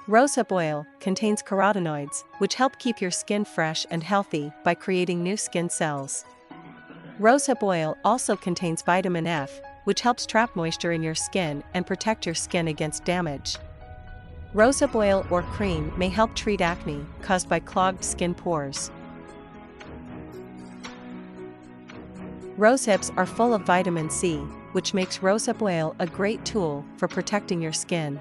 Rosehip oil contains carotenoids, which help keep your skin fresh and healthy by creating new skin cells. Rosehip oil also contains vitamin F, which helps trap moisture in your skin and protect your skin against damage. Rosehip oil or cream may help treat acne caused by clogged skin pores. Rosehips are full of vitamin C, which makes rosehip oil a great tool for protecting your skin.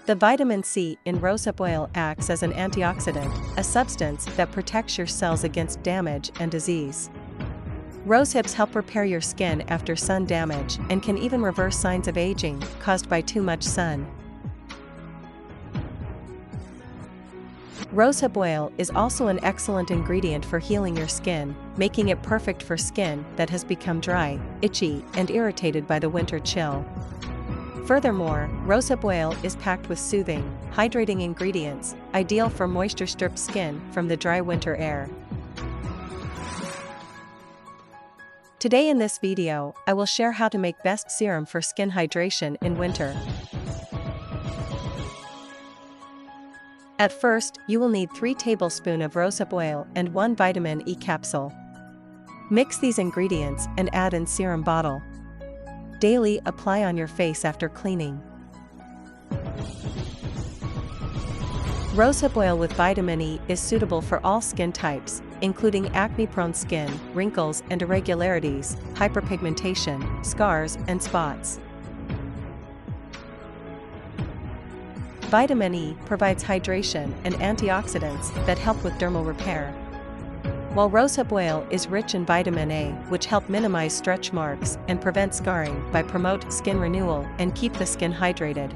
The vitamin C in rosehip oil acts as an antioxidant, a substance that protects your cells against damage and disease. Rosehips help repair your skin after sun damage and can even reverse signs of aging caused by too much sun. Rosehip oil is also an excellent ingredient for healing your skin, making it perfect for skin that has become dry, itchy, and irritated by the winter chill. Furthermore, rosehip oil is packed with soothing, hydrating ingredients, ideal for moisture-stripped skin from the dry winter air. Today in this video, I will share how to make best serum for skin hydration in winter. At first, you will need 3 tablespoons of rosehip oil and 1 vitamin E capsule. Mix these ingredients and add in serum bottle. Daily apply on your face after cleaning. Rosehip oil with vitamin E is suitable for all skin types, including acne-prone skin, wrinkles and irregularities, hyperpigmentation, scars, and spots. Vitamin E provides hydration and antioxidants that help with dermal repair, while rosehip oil is rich in vitamin A, which help minimize stretch marks and prevent scarring by promote skin renewal and keep the skin hydrated.